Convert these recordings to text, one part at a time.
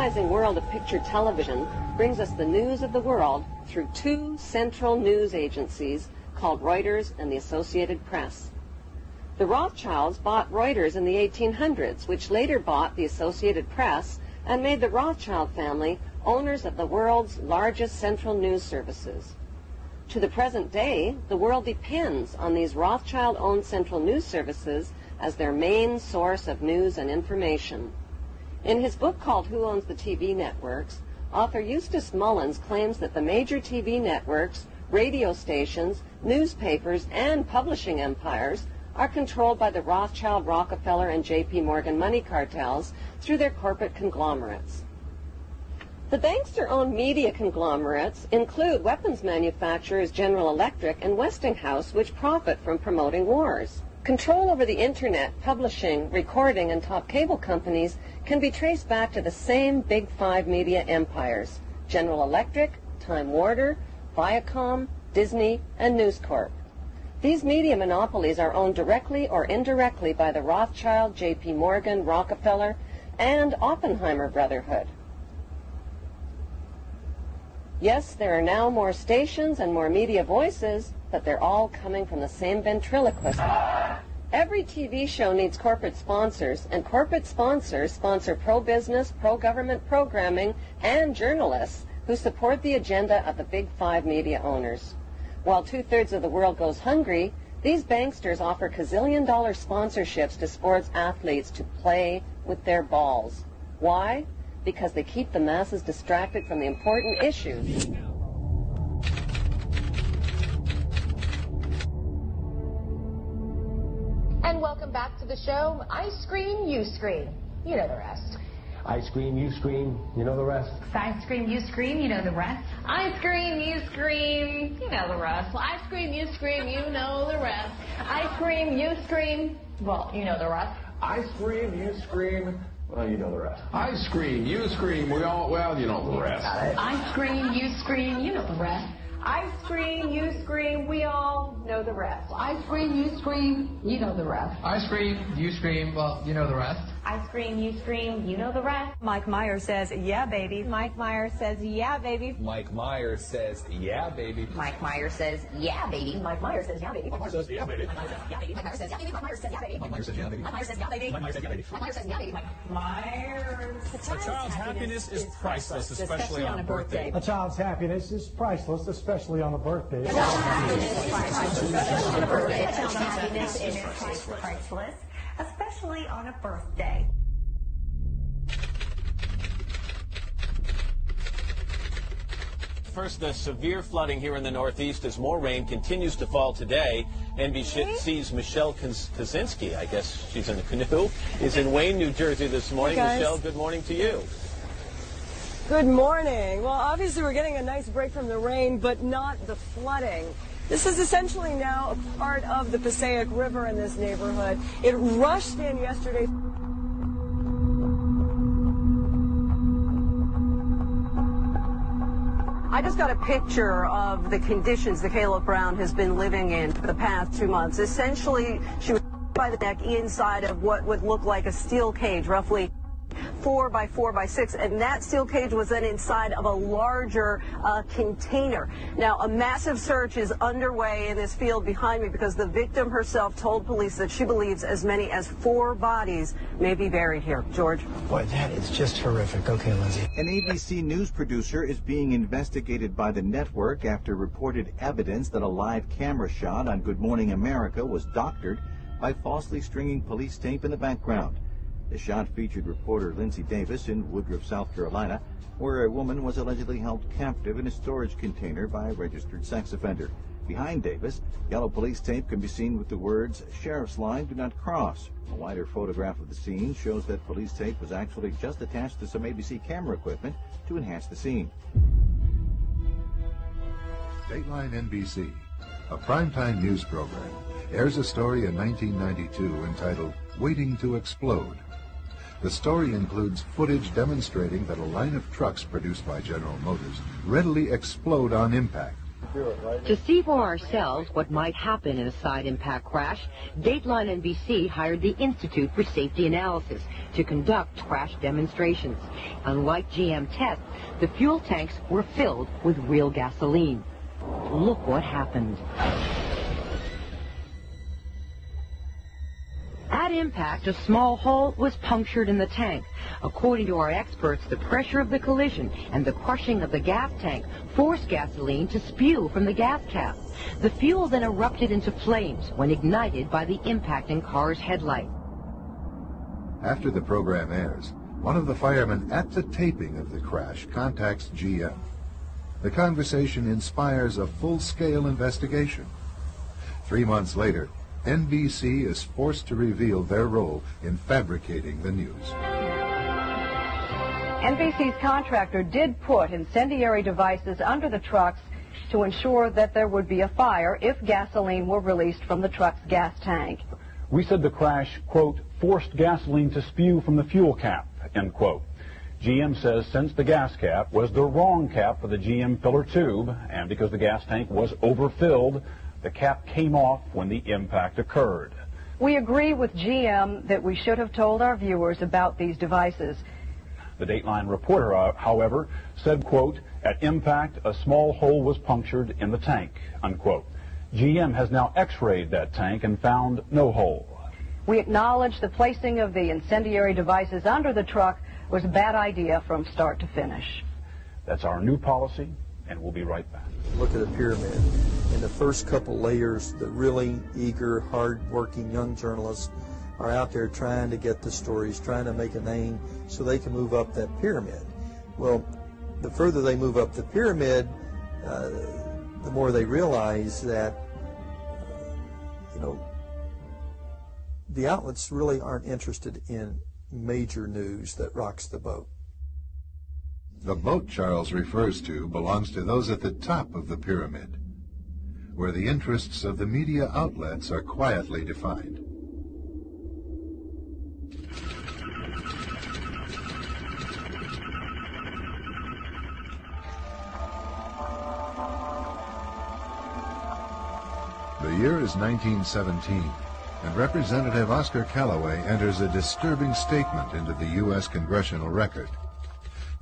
advertising world of picture television brings us the news of the world through two central news agencies called Reuters and the Associated Press. The Rothschilds bought Reuters in the 1800s, which later bought the Associated Press and made the Rothschild family owners of the world's largest central news services. To the present day, the world depends on these Rothschild-owned central news services as their main source of news and information. In his book called Who Owns the TV Networks, author Eustace Mullins claims that the major TV networks, radio stations, newspapers, and publishing empires are controlled by the Rothschild, Rockefeller, and J.P. Morgan money cartels through their corporate conglomerates. The bankster-owned media conglomerates include weapons manufacturers General Electric and Westinghouse, which profit from promoting wars. Control over the Internet, publishing, recording, and top cable companies can be traced back to the same Big Five media empires: General Electric, Time Warner, Viacom, Disney, and News Corp. These media monopolies are owned directly or indirectly by the Rothschild, J.P. Morgan, Rockefeller, and Oppenheimer Brotherhood. Yes, there are now more stations and more media voices, but they're all coming from the same ventriloquist. Every TV show needs corporate sponsors, and corporate sponsors sponsor pro-business, pro-government programming, and journalists who support the agenda of the Big Five media owners. While two-thirds of the world goes hungry, these banksters offer gazillion-dollar sponsorships to sports athletes to play with their balls. Why? Because they keep the masses distracted from the important issues. And welcome back to the show. I scream, you scream. You know the rest. I scream, you scream, you know the rest. I scream, you scream, you know the rest. I scream, you scream, you know the rest. I scream, you scream, you know the rest. I scream, you scream, well, you know the rest. I scream, you scream, well, you know the rest. I scream, you scream, we all, well, you know the rest. I scream, you scream, you know the rest. I scream, you scream, we all know the rest. I scream, you scream, you know the rest. I scream, you scream, well, you know the rest. I scream, you scream, you know the rest. Mike Myers says, yeah, baby. Mike Myers says, yeah, baby. Mike Myers says, yeah, baby. Mike Myers says, yeah, baby. Mike Myers says, yeah, baby. Mike Myers says, yeah, baby. Mike Myers says, yeah, baby. Mike Myers says, yeah, baby. Mike Myers says, yeah, baby. Mike Myers says, yeah, baby. Mike Myers says, yeah, baby. Mike Myers says, yeah, baby. Myers. A child's happiness is priceless, especially on a birthday. A child's happiness is priceless, especially on a birthday. A child's happiness is priceless, especially on a birthday. A child's happiness is Priceless, especially on a birthday. First, the severe flooding here in the Northeast as more rain continues to fall today. NBC's Michelle Kaczynski, I guess she's in a canoe, is in Wayne, New Jersey this morning. Michelle, good morning to you. Good morning. Well, obviously we're getting a nice break from the rain, but not the flooding. This is essentially now a part of the Passaic River in this neighborhood. It rushed in yesterday. I just got a picture of the conditions that Kayla Brown has been living in for the past 2 months. Essentially, she was by the neck inside of what would look like a steel cage, roughly 4 by 4 by 6, and that steel cage was then inside of a larger container. Now, a massive search is underway in this field behind me because the victim herself told police that she believes as many as 4 bodies may be buried here. George? Boy, that is just horrific. Okay, Lindsay. An ABC News producer is being investigated by the network after reported evidence that a live camera shot on Good Morning America was doctored by falsely stringing police tape in the background. The shot featured reporter Lindsay Davis in Woodruff, South Carolina, where a woman was allegedly held captive in a storage container by a registered sex offender. Behind Davis, yellow police tape can be seen with the words, "Sheriff's Line, do not cross." A wider photograph of the scene shows that police tape was actually just attached to some ABC camera equipment to enhance the scene. Dateline NBC, a primetime news program, airs a story in 1992 entitled Waiting to Explode. The story includes footage demonstrating that a line of trucks produced by General Motors readily explode on impact. To see for ourselves what might happen in a side impact crash, Dateline NBC hired the Institute for Safety Analysis to conduct crash demonstrations. Unlike GM tests, the fuel tanks were filled with real gasoline. Look what happened. At impact, a small hole was punctured in the tank. According to our experts, the pressure of the collision and the crushing of the gas tank forced gasoline to spew from the gas cap. The fuel then erupted into flames when ignited by the impacting car's headlight. After the program airs, one of the firemen at the taping of the crash contacts GM. The conversation inspires a full-scale investigation. 3 months later, NBC is forced to reveal their role in fabricating the news. NBC's contractor did put incendiary devices under the trucks to ensure that there would be a fire if gasoline were released from the truck's gas tank. We said the crash, quote, forced gasoline to spew from the fuel cap, end quote. GM says since the gas cap was the wrong cap for the GM filler tube, and because the gas tank was overfilled, the cap came off when the impact occurred. We agree with GM that we should have told our viewers about these devices. The Dateline reporter, however, said, quote, at impact, a small hole was punctured in the tank, unquote. GM has now x-rayed that tank and found no hole. We acknowledge the placing of the incendiary devices under the truck was a bad idea from start to finish. That's our new policy, and we'll be right back. Look at a pyramid. In the first couple layers, the really eager, hard-working young journalists are out there trying to get the stories, trying to make a name so they can move up that pyramid. Well, the further they move up the pyramid, the more they realize that, the outlets really aren't interested in major news that rocks the boat. The boat Charles refers to belongs to those at the top of the pyramid, where the interests of the media outlets are quietly defined. The year is 1917, and Representative Oscar Callaway enters a disturbing statement into the U.S. Congressional Record.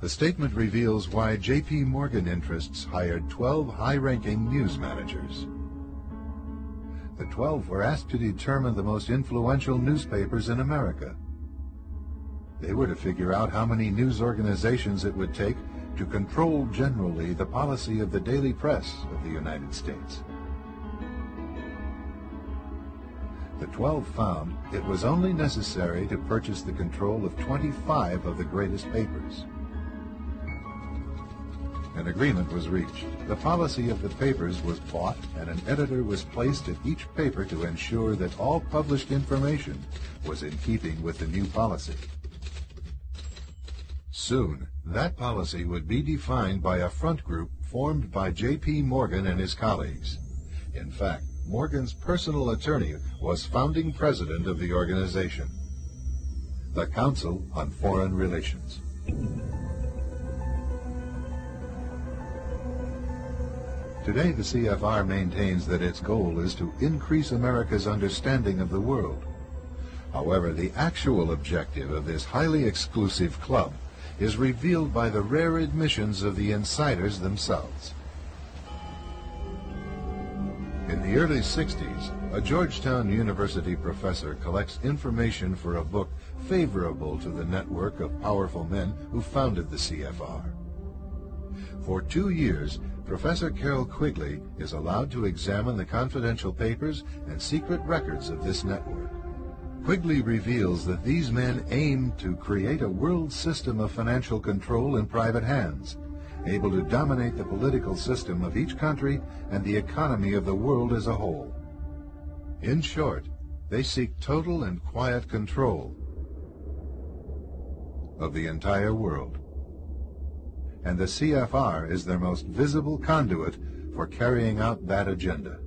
The statement reveals why J.P. Morgan interests hired 12 high-ranking news managers. The 12 were asked to determine the most influential newspapers in America. They were to figure out how many news organizations it would take to control generally the policy of the daily press of the United States. The 12 found it was only necessary to purchase the control of 25 of the greatest papers. An agreement was reached. The policy of the papers was bought, and an editor was placed at each paper to ensure that all published information was in keeping with the new policy. Soon, that policy would be defined by a front group formed by J.P. Morgan and his colleagues. In fact, Morgan's personal attorney was founding president of the organization, the Council on Foreign Relations. Today, the CFR maintains that its goal is to increase America's understanding of the world. However, the actual objective of this highly exclusive club is revealed by the rare admissions of the insiders themselves. In the early 60s, a Georgetown University professor collects information for a book favorable to the network of powerful men who founded the CFR. For 2 years, Professor Carroll Quigley is allowed to examine the confidential papers and secret records of this network. Quigley reveals that these men aim to create a world system of financial control in private hands, able to dominate the political system of each country and the economy of the world as a whole. In short, they seek total and quiet control of the entire world. And the CFR is their most visible conduit for carrying out that agenda.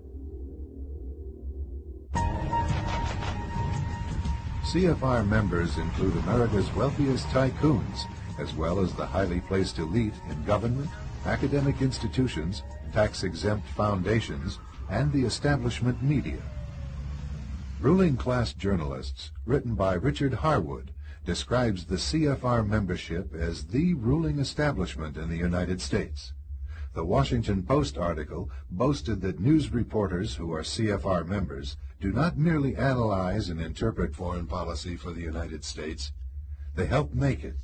CFR members include America's wealthiest tycoons, as well as the highly placed elite in government, academic institutions, tax-exempt foundations, and the establishment media. Ruling Class Journalists, written by Richard Harwood, describes the CFR membership as the ruling establishment in the United States. The Washington Post article boasted that news reporters who are CFR members do not merely analyze and interpret foreign policy for the United States, they help make it.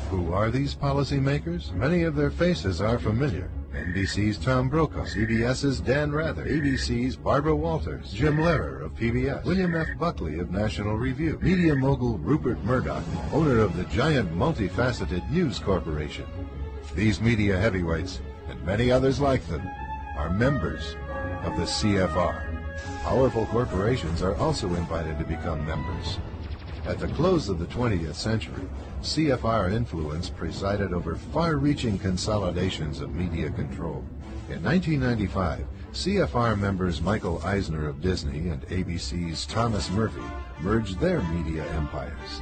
Who are these policymakers? Many of their faces are familiar. NBC's Tom Brokaw, CBS's Dan Rather, ABC's Barbara Walters, Jim Lehrer of PBS, William F. Buckley of National Review, media mogul Rupert Murdoch, owner of the giant multifaceted News Corporation. These media heavyweights, and many others like them, are members of the CFR. Powerful corporations are also invited to become members. At the close of the 20th century, CFR influence presided over far-reaching consolidations of media control. In 1995, CFR members Michael Eisner of Disney and ABC's Thomas Murphy merged their media empires.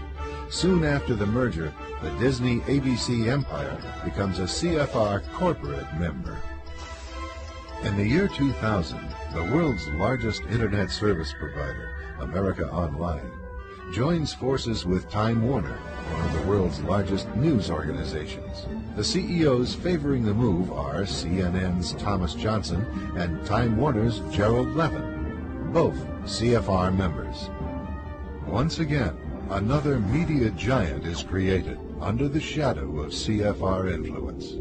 Soon after the merger, the Disney-ABC empire becomes a CFR corporate member. In the year 2000, the world's largest internet service provider, America Online, joins forces with Time Warner, one of the world's largest news organizations. The CEOs favoring the move are CNN's Thomas Johnson and Time Warner's Gerald Levin, both CFR members. Once again, another media giant is created under the shadow of CFR influence.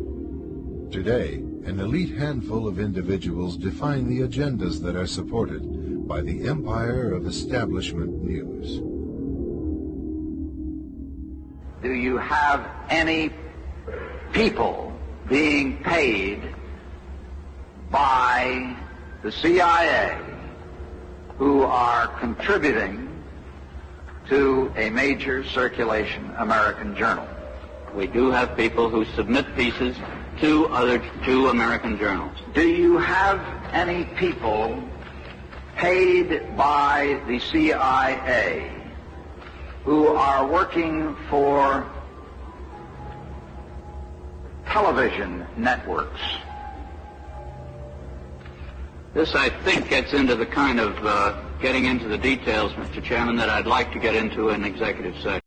Today, an elite handful of individuals define the agendas that are supported by the empire of establishment news. Do you have any people being paid by the CIA who are contributing to a major circulation American journal? We do have people who submit pieces to two American journals. Do you have any people paid by the CIA who are working for television networks? This, I think, gets into the kind of getting into the details, Mr. Chairman, that I'd like to get into in executive session.